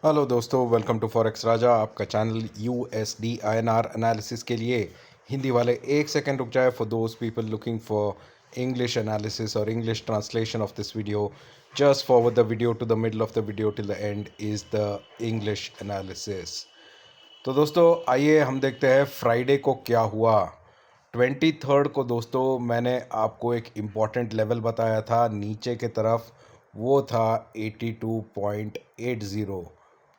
Hello दोस्तों, welcome to फॉरेक्सराजा, आपका channel USDINR analysis के लिए। हिंदी वाले एक सेकंड रुक जाए। For those people looking for English analysis or English translation of this video, just forward the video to the middle of the video till the end is the English analysis. तो दोस्तों आइए हम देखते हैं Friday को क्या हुआ। 23 को दोस्तों मैंने आपको एक इम्पॉर्टेंट लेवल बताया था नीचे के तरफ, वो था 82.80,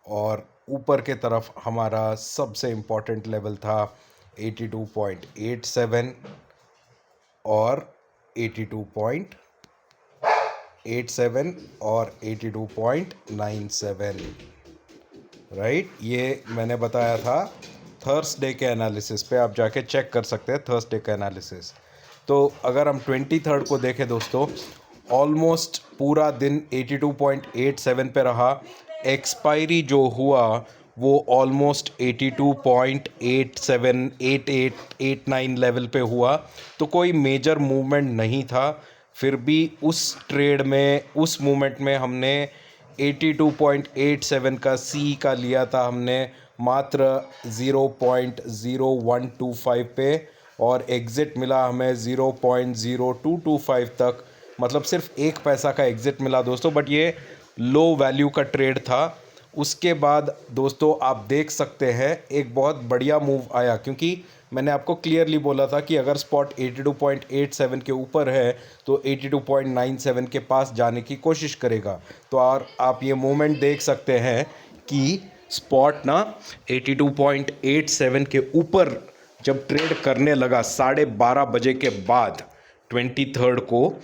और ऊपर के तरफ हमारा सबसे इम्पॉर्टेंट लेवल था 82.87 और 82.87 और 82.97, राइट। ये मैंने बताया था थर्सडे के एनालिसिस पे, आप जाके चेक कर सकते हैं थर्सडे का एनालिसिस। तो अगर हम 23 को देखें दोस्तों, ऑलमोस्ट पूरा दिन 82.87 पे रहा। एक्सपायरी जो हुआ वो ऑलमोस्ट 82.87 88 89 लेवल पे हुआ, तो कोई मेजर मूवमेंट नहीं था। फिर भी उस ट्रेड में, उस मूवमेंट में हमने 82.87 का सी का लिया था हमने मात्र 0.0125 पे, और एग्ज़िट मिला हमें 0.0225 तक। मतलब सिर्फ 1 पैसा का एग्ज़िट मिला दोस्तों, बट ये लो वैल्यू का ट्रेड था। उसके बाद दोस्तों आप देख सकते हैं एक बहुत बढ़िया मूव आया, क्योंकि मैंने आपको क्लियरली बोला था कि अगर स्पॉट 82.87 के ऊपर है तो 82.97 के पास जाने की कोशिश करेगा। तो और आप ये मोमेंट देख सकते हैं कि स्पॉट ना 82.87 के ऊपर जब ट्रेड करने लगा 12:30 के बाद 23 को,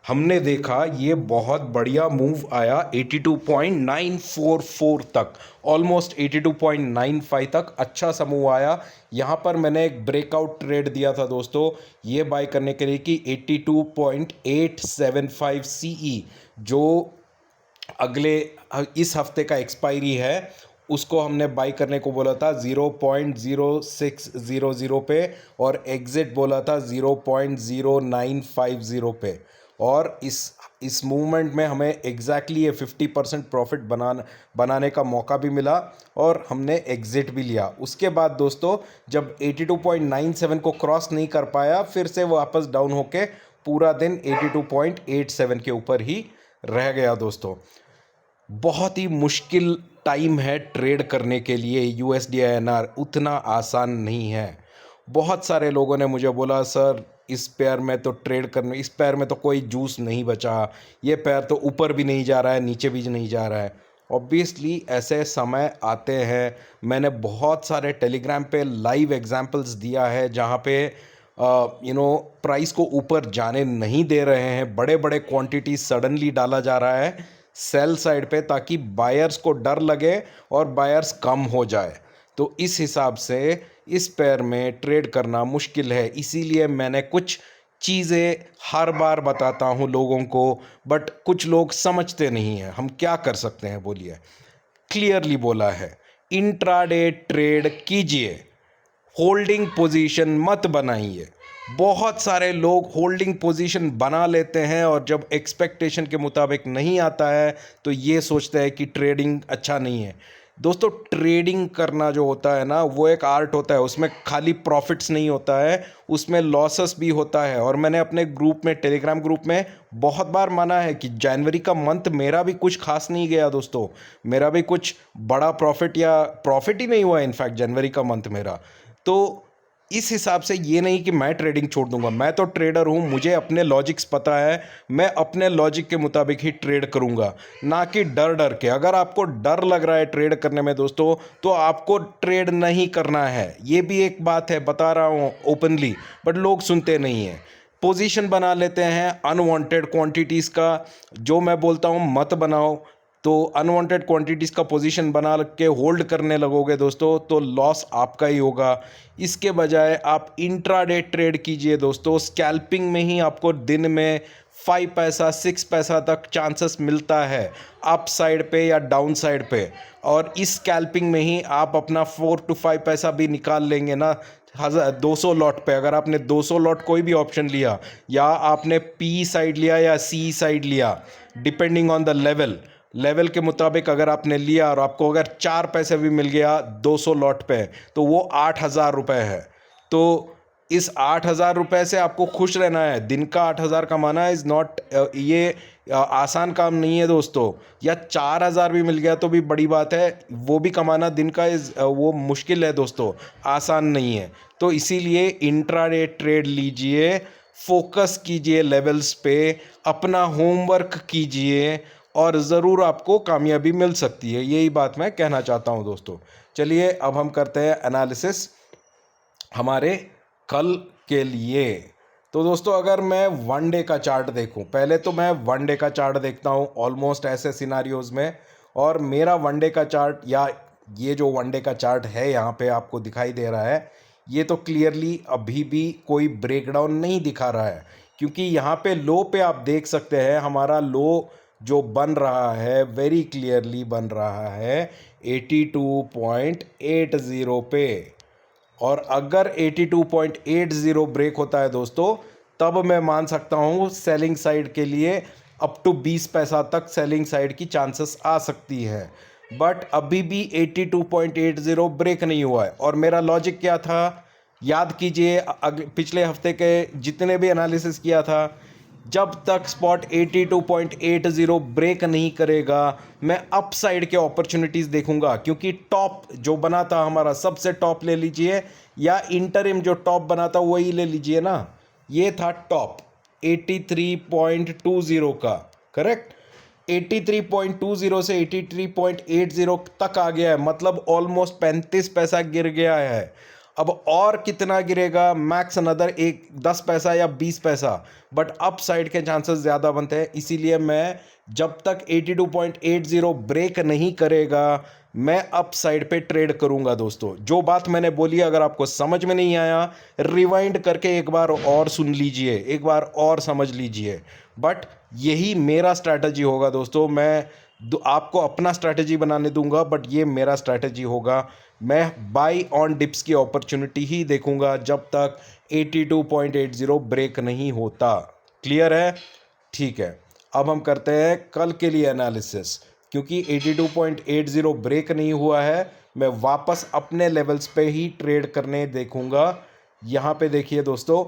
हमने देखा ये बहुत बढ़िया मूव आया 82.944 तक, ऑलमोस्ट 82.95 तक अच्छा सा मूव आया। यहाँ पर मैंने एक ब्रेकआउट ट्रेड दिया था दोस्तों ये बाय करने के लिए कि 82.875 CE, जो अगले इस हफ्ते का एक्सपायरी है, उसको हमने बाई करने को बोला था 0.0600 पे, और एग्ज़िट बोला था 0.0950 पे। और इस मूवमेंट में हमें एग्जैक्टली ये 50% प्रॉफिट बनाने का मौका भी मिला, और हमने एग्ज़िट भी लिया। उसके बाद दोस्तों जब 82.97 को क्रॉस नहीं कर पाया, फिर से वापस डाउन होके पूरा दिन 82.87 के ऊपर ही रह गया दोस्तों। बहुत ही मुश्किल टाइम है ट्रेड करने के लिए। USDINR उतना आसान नहीं है। बहुत सारे लोगों ने मुझे बोला, सर इस पेयर में तो ट्रेड करने, इस पेयर में तो कोई जूस नहीं बचा, ये पेयर तो ऊपर भी नहीं जा रहा है, नीचे भी नहीं जा रहा है। ऑब्वियसली ऐसे समय आते हैं। मैंने बहुत सारे टेलीग्राम पे लाइव एग्जांपल्स दिया है जहाँ पे प्राइस को ऊपर जाने नहीं दे रहे हैं, बड़े बड़े क्वांटिटी सडनली डाला जा रहा है सेल साइड पे, ताकि बायर्स को डर लगे और बायर्स कम हो जाए। तो इस हिसाब से इस पेयर में ट्रेड करना मुश्किल है। इसीलिए मैंने कुछ चीज़ें हर बार बताता हूँ लोगों को, बट कुछ लोग समझते नहीं हैं। हम क्या कर सकते हैं बोलिए। क्लियरली बोला है, इंट्राडे ट्रेड कीजिए, होल्डिंग पोजीशन मत बनाइए। बहुत सारे लोग होल्डिंग पोजीशन बना लेते हैं, और जब एक्सपेक्टेशन के मुताबिक नहीं आता है तो ये सोचते हैं कि ट्रेडिंग अच्छा नहीं है। दोस्तों ट्रेडिंग करना जो होता है ना, वो एक आर्ट होता है। उसमें खाली प्रॉफिट्स नहीं होता है, उसमें लॉसेस भी होता है। और मैंने अपने ग्रुप में, टेलीग्राम ग्रुप में बहुत बार माना है कि जनवरी का मंथ मेरा भी कुछ खास नहीं गया दोस्तों। मेरा भी कुछ बड़ा प्रॉफिट या प्रॉफिट ही नहीं हुआ इनफैक्ट जनवरी का मंथ मेरा। तो इस हिसाब से ये नहीं कि मैं ट्रेडिंग छोड़ दूंगा। मैं तो ट्रेडर हूँ, मुझे अपने लॉजिक्स पता है, मैं अपने लॉजिक के मुताबिक ही ट्रेड करूंगा, ना कि डर डर के। अगर आपको डर लग रहा है ट्रेड करने में दोस्तों, तो आपको ट्रेड नहीं करना है। ये भी एक बात है, बता रहा हूँ ओपनली, बट लोग सुनते नहीं हैं। पोजीशन बना लेते हैं अनवांटेड क्वांटिटीज़ का। जो मैं बोलता हूँ मत बनाओ। तो अनवांटेड क्वांटिटीज़ का पोजीशन बना के होल्ड करने लगोगे दोस्तों, तो लॉस आपका ही होगा। इसके बजाय आप इंट्राडे ट्रेड कीजिए दोस्तों। स्कैल्पिंग में ही आपको दिन में 5 पैसा 6 पैसा तक चांसेस मिलता है, अप साइड पे या डाउन साइड पे। और इस स्कैल्पिंग में ही आप अपना 4 to 5 पैसा भी निकाल लेंगे ना। 200 लॉट पे अगर आपने 200 लॉट कोई भी ऑप्शन लिया, या आपने पी साइड लिया या सी साइड लिया, depending on the level, level के मुताबिक अगर आपने लिया और आपको अगर 4 पैसे भी मिल गया 200 लॉट पे, तो वो 8,000 रुपये है। तो इस 8,000 रुपये से आपको खुश रहना है। दिन का 8,000 कमाना इज़ नॉट, ये आसान काम नहीं है दोस्तों। या 4,000 भी मिल गया तो भी बड़ी बात है, वो भी कमाना दिन का वो मुश्किल है दोस्तों, आसान नहीं है। तो इसीलिए इंट्राडे ट्रेड लीजिए, फोकस कीजिए लेवल्स पे, अपना होमवर्क कीजिए और ज़रूर आपको कामयाबी मिल सकती है। यही बात मैं कहना चाहता हूं दोस्तों। चलिए अब हम करते हैं एनालिसिस हमारे कल के लिए। तो दोस्तों अगर मैं वन डे का चार्ट देखूं, पहले तो मैं वन डे का चार्ट देखता हूं ऑलमोस्ट ऐसे सिनारियोज में। और मेरा वन डे का चार्ट, या ये जो वन डे का चार्ट है यहाँ पे आपको दिखाई दे रहा है, ये तो क्लियरली अभी भी कोई ब्रेकडाउन नहीं दिखा रहा है। क्योंकि यहाँ पे लो पे आप देख सकते हैं हमारा लो जो बन रहा है, वेरी क्लियरली बन रहा है 82.80 पे। और अगर 82.80 ब्रेक होता है दोस्तों, तब मैं मान सकता हूँ सेलिंग साइड के लिए अप टू 20 पैसा तक सेलिंग साइड की चांसेस आ सकती है। बट अभी भी 82.80 ब्रेक नहीं हुआ है। और मेरा लॉजिक क्या था, याद कीजिए पिछले हफ्ते के जितने भी एनालिसिस किया था, जब तक स्पॉट 82.80 ब्रेक नहीं करेगा मैं अपसाइड के अपॉर्चुनिटीज़ देखूंगा। क्योंकि टॉप जो बना था हमारा, सबसे टॉप ले लीजिए, या इंटरिम जो टॉप बना था वही ले लीजिए ना, ये था टॉप 83.20 का, करेक्ट। 83.20 से 83.80 तक आ गया है, मतलब ऑलमोस्ट 35 पैसा गिर गया है। अब और कितना गिरेगा, मैक्स अनदर 10 पैसा या 20 पैसा, बट अप साइड के चांसेस ज़्यादा बनते हैं। इसीलिए मैं जब तक 82.80 ब्रेक नहीं करेगा मैं अप साइड पे ट्रेड करूंगा दोस्तों। जो बात मैंने बोली अगर आपको समझ में नहीं आया, रिवाइंड करके एक बार और सुन लीजिए, एक बार और समझ लीजिए। बट यही मेरा स्ट्रैटेजी होगा दोस्तों। मैं आपको अपना स्ट्रैटेजी बनाने दूंगा, बट ये मेरा स्ट्रैटेजी होगा। मैं बाई ऑन डिप्स की अपॉर्चुनिटी ही देखूंगा जब तक 82.80 ब्रेक नहीं होता। क्लियर है? ठीक है, अब हम करते हैं कल के लिए एनालिसिस। क्योंकि 82.80 ब्रेक नहीं हुआ है, मैं वापस अपने लेवल्स पे ही ट्रेड करने देखूंगा। यहाँ पे देखिए दोस्तों,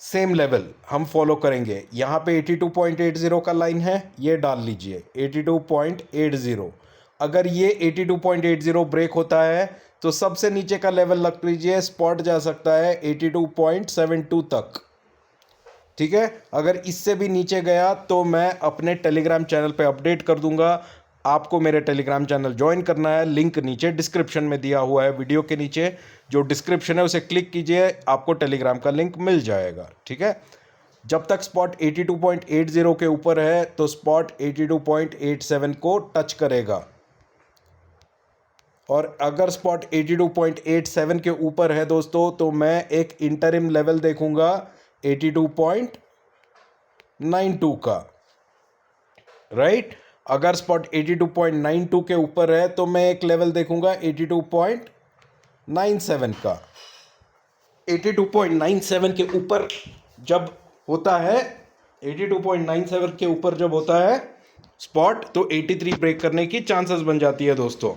सेम लेवल हम फॉलो करेंगे। यहाँ पे 82.80 का लाइन है, ये डाल लीजिए 82.80। अगर ये 82.80 ब्रेक होता है तो सबसे नीचे का लेवल लग लीजिए, स्पॉट जा सकता है 82.72 तक। ठीक है, अगर इससे भी नीचे गया तो मैं अपने टेलीग्राम चैनल पे अपडेट कर दूंगा। आपको मेरे टेलीग्राम चैनल ज्वाइन करना है, लिंक नीचे डिस्क्रिप्शन में दिया हुआ है, वीडियो के नीचे जो डिस्क्रिप्शन है उसे क्लिक कीजिए, आपको टेलीग्राम का लिंक मिल जाएगा। ठीक है, जब तक स्पॉट 82.80 के ऊपर है तो स्पॉट 82.87 को टच करेगा। और अगर स्पॉट 82.87 के ऊपर है दोस्तों तो मैं एक इंटरिम लेवल देखूंगा 82.92 का, राइट। अगर स्पॉट 82.92 के ऊपर है तो मैं एक लेवल देखूंगा 82.97 का। 82.97 के ऊपर जब होता है, 82.97 के ऊपर जब होता है स्पॉट, तो 83 ब्रेक करने की चांसेस बन जाती है दोस्तों।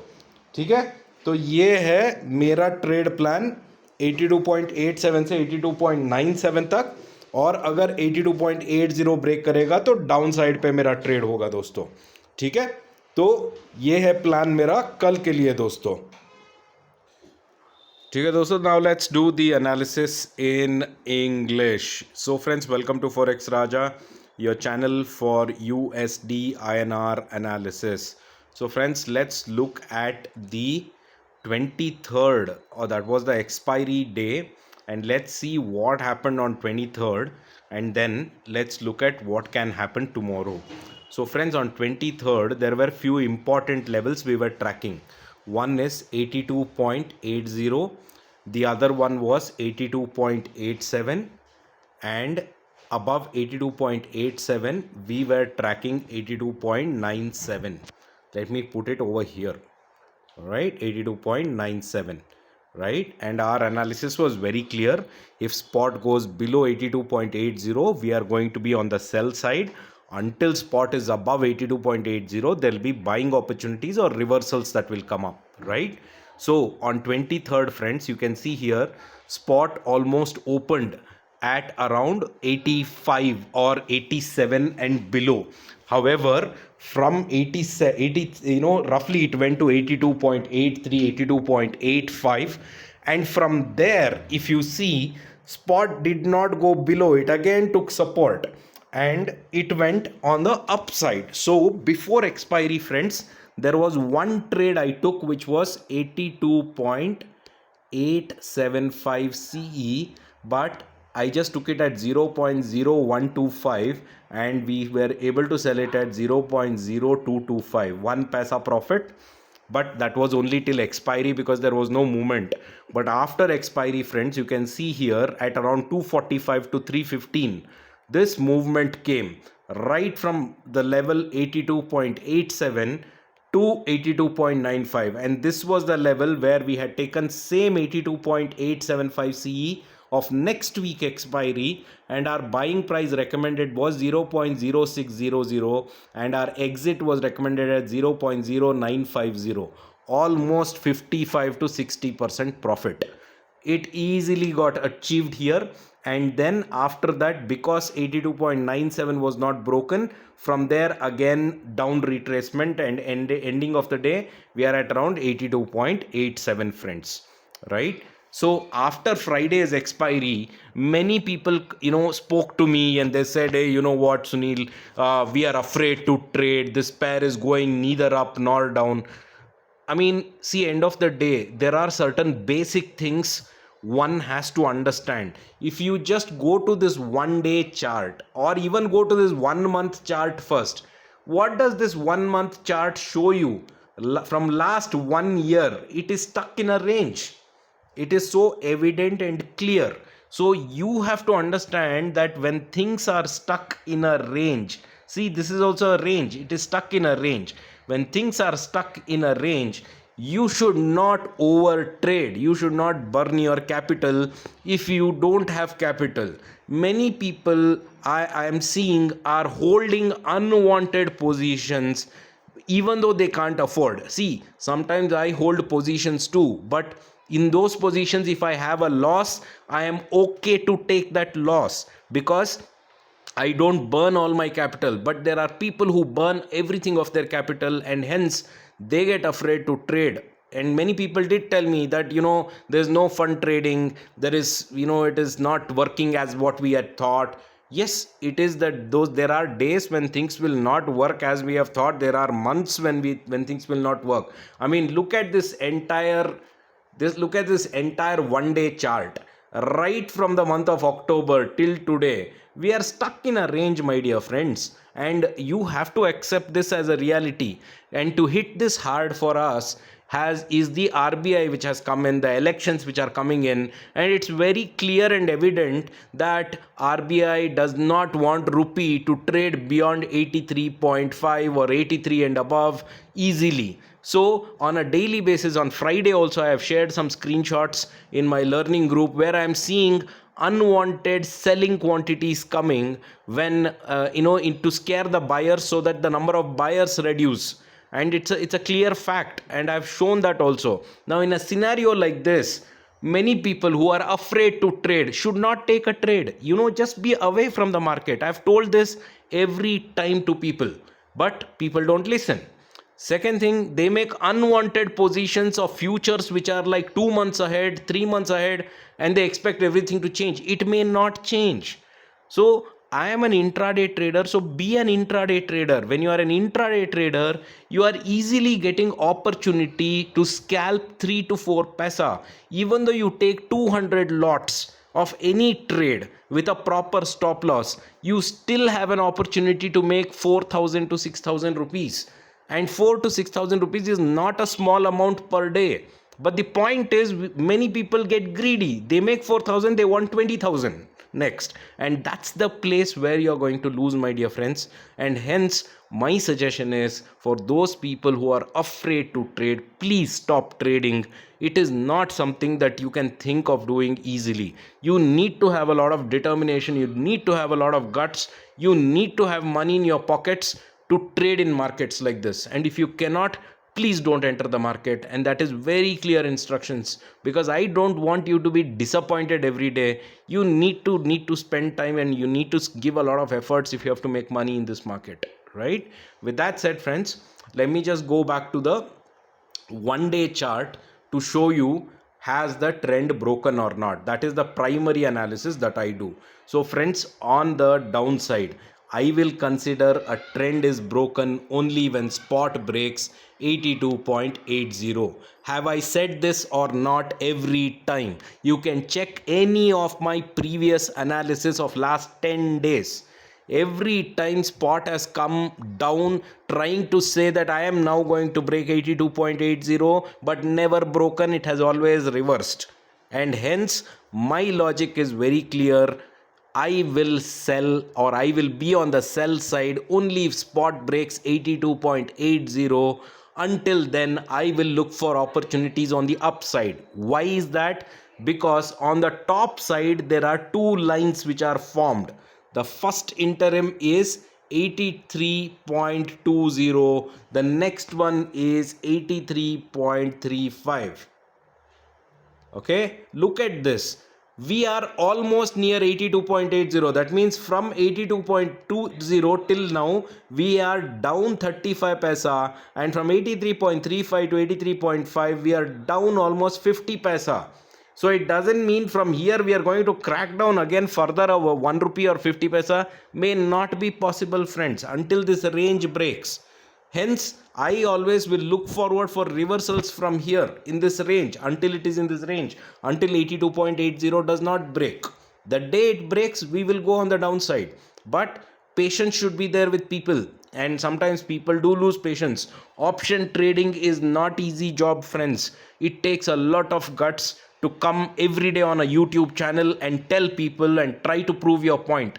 ठीक है, तो ये है मेरा ट्रेड प्लान 82.87 से 82.97 तक। और अगर 82.80 ब्रेक करेगा तो डाउन साइड पे मेरा ट्रेड होगा दोस्तों। ठीक है, तो ये है प्लान मेरा कल के लिए दोस्तों। ठीक है दोस्तों, now let's do the analysis in English. So friends, welcome to Forexraja, your channel for USDINR analysis. So friends, let's look at the 23rd, or that was the expiry day, and let's see what happened on 23rd, and then let's look at what can happen tomorrow. So friends, on 23rd there were few important levels we were tracking. One is 82.80, the other one was 82.87, and above 82.87 we were tracking 82.97. Let me put it over here, right? 82.97, right? And our analysis was very clear. If spot goes below 82.80 we are going to be on the sell side. until spot is above 82.80, there'll be buying opportunities or reversals that will come up, right? So on 23rd, friends, you can see here spot almost opened at around 85 or 87 and below. However, from 80, roughly it went to 82.83, 82.85, and from there, if you see, spot did not go below, it again took support and it went on the upside. So before expiry, friends, there was one trade I took which was 82.875 CE, but I just took it at 0.0125 and we were able to sell it at 0.0225, 1 paisa profit. But that was only till expiry because there was no movement. But after expiry, friends, you can see here at around 245 to 315, this movement came right from the level 82.87 to 82.95, and this was the level where we had taken same 82.875 CE of next week expiry, and our buying price recommended was 0.0600 and our exit was recommended at 0.0950, almost 55 to 60% profit. It easily got achieved here, and then after that, because 82.97 was not broken, from there again down retracement, and ending of the day we are at around 82.87, friends, right? So after Friday's expiry, many people spoke to me and they said, hey, you know what, Sunil, we are afraid to trade, this pair is going neither up nor down. I mean, see, end of the day, there are certain basic things one has to understand. If you just go to this 1 day chart or even go to this 1 month chart first, what does this 1 month chart show you? From last 1 year, it is stuck in a range. It is so evident and clear. So you have to understand that when things are stuck in a range, see, this is also a range, it is stuck in a range. When things are stuck in a range, you should not over trade, you should not burn your capital if you don't have capital. Many people I am seeing are holding unwanted positions even though they can't afford. See, sometimes I hold positions too, but in those positions, if I have a loss, I am okay to take that loss because I don't burn all my capital. But there are people who burn everything of their capital and hence they get afraid to trade. And many people did tell me that, there's no fun trading, there is, it is not working as what we had thought. Yes, it is that there are days when things will not work as we have thought. There are months when things will not work. I mean, look at this entire 1 day chart. Right from the month of October till today, we are stuck in a range, my dear friends, and you have to accept this as a reality. And to hit this hard for us is the RBI which has come in, the elections which are coming in, and it's very clear and evident that RBI does not want rupee to trade beyond 83.5 or 83 and above easily. So on a daily basis, on Friday also, I have shared some screenshots in my learning group where I am seeing unwanted selling quantities coming when to scare the buyers so that the number of buyers reduce. And it's a clear fact, and I've shown that also. Now in a scenario like this, many people who are afraid to trade should not take a trade. Just be away from the market. I've told this every time to people, but people don't listen. Second thing, they make unwanted positions of futures which are like 2 months ahead, 3 months ahead, and they expect everything to change. It may not change. So I am an intraday trader, so be an intraday trader. When you are an intraday trader, you are easily getting opportunity to scalp 3 to 4 paisa. Even though you take 200 lots of any trade with a proper stop loss, you still have an opportunity to make 4,000 to 6,000 rupees. And 4 to 6,000 rupees is not a small amount per day. But the point is, many people get greedy. They make 4,000, they want 20,000. next, and that's the place where you're going to lose, my dear friends. And hence my suggestion is, for those people who are afraid to trade, please stop trading. It is not something that you can think of doing easily. You need to have a lot of determination, you need to have a lot of guts, you need to have money in your pockets to trade in markets like this. And if you cannot, please don't enter the market. And that is very clear instructions, because I don't want you to be disappointed every day. You need to spend time, and you need to give a lot of efforts if you have to make money in this market, right? With that said, friends, let me just go back to the 1 day chart to show you, has the trend broken or not. That is the primary analysis that I do. So friends, on the downside, I will consider a trend is broken only when spot breaks 82.80. Have I said this or not every time? You can check any of my previous analysis of last 10 days. Every time spot has come down trying to say that I am now going to break 82.80, but never broken, it has always reversed. And hence my logic is very clear. I will sell, or I will be on the sell side only if spot breaks 82.80. Until then, I will look for opportunities on the upside. Why is that? Because on the top side there are two lines which are formed. The first interim is 83.20. The next one is 83.35. Okay, look at this. We are almost near 82.80. That means from 82.20 till now we are down 35 paisa, and from 83.35 to 83.5 we are down almost 50 paisa. So it doesn't mean from here we are going to crack down again further over 1 rupee or 50 paisa. May not be possible, friends, until this range breaks. Hence, I always will look forward for reversals from here in this range, until it is in this range, until 82.80 does not break. The day it breaks, we will go on the downside. But patience should be there with people, and sometimes people do lose patience. Option trading is not easy job, friends. It takes a lot of guts to come every day on a YouTube channel and tell people and try to prove your point.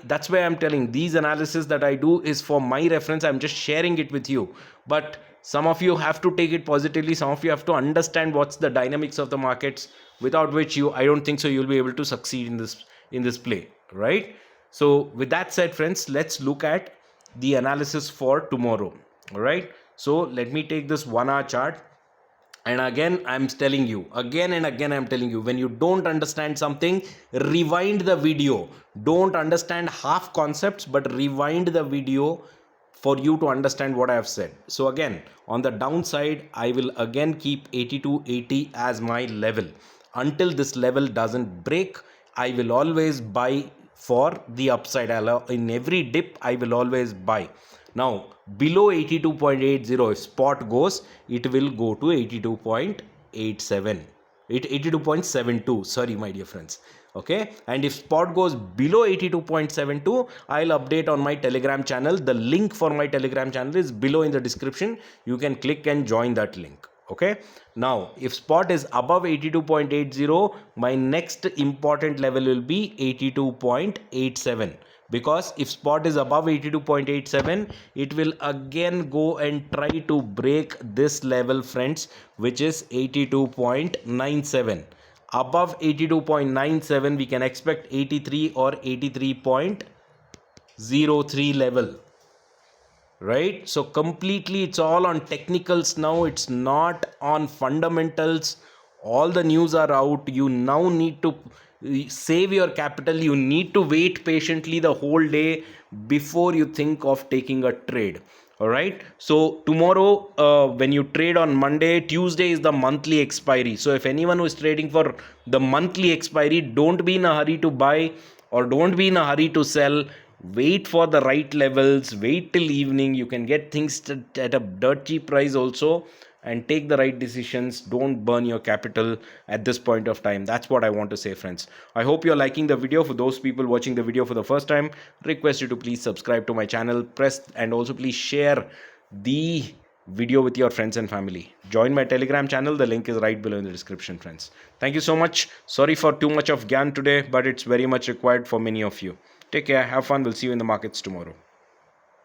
That's why I'm telling, these analysis that I do is for my reference. I'm just sharing it with you, but some of you have to take it positively. Some of you have to understand what's the dynamics of the markets, without which I don't think so you'll be able to succeed in this play, right? So with that said, friends, let's look at the analysis for tomorrow. All right, so let me take this 1 hour chart. And again, I'm telling you, again and again, I'm telling you, when you don't understand something, rewind the video. Don't understand half concepts, but rewind the video for you to understand what I have said. So again, on the downside, I will again keep 82.80 as my level. Until this level doesn't break, I will always buy for the upside. In every dip, I will always buy. Now, below 82.80, if spot goes, it will go to 82.87. 82.72, sorry, my dear friends. Okay, and if spot goes below 82.72, I'll update on my Telegram channel. The link for my Telegram channel is below in the description. You can click and join that link. Okay, now if spot is above 82.80, my next important level will be 82.87. Because if spot is above 82.87, it will again go and try to break this level, friends, which is 82.97. Above 82.97, we can expect 83 or 83.03 level, right? So completely it's all on technicals now. It's not on fundamentals. All the news are out. You now need to save your capital. You need to wait patiently the whole day before you think of taking a trade. All right, so tomorrow when you trade on Monday, Tuesday is the monthly expiry. So if anyone who is trading for the monthly expiry, don't be in a hurry to buy or don't be in a hurry to sell. Wait for the right levels, wait till evening. You can get things at a dirt cheap price also, and take the right decisions. Don't burn your capital at this point of time. That's what I want to say, friends. I hope you're liking the video. For those people watching the video for the first time, request you to please subscribe to my channel, press, and also please share the video with your friends and family. Join my Telegram channel. The link is right below in the description, friends. Thank you so much. Sorry for too much of Gyan today, but it's very much required for many of you. Take care. Have fun. We'll see you in the markets tomorrow.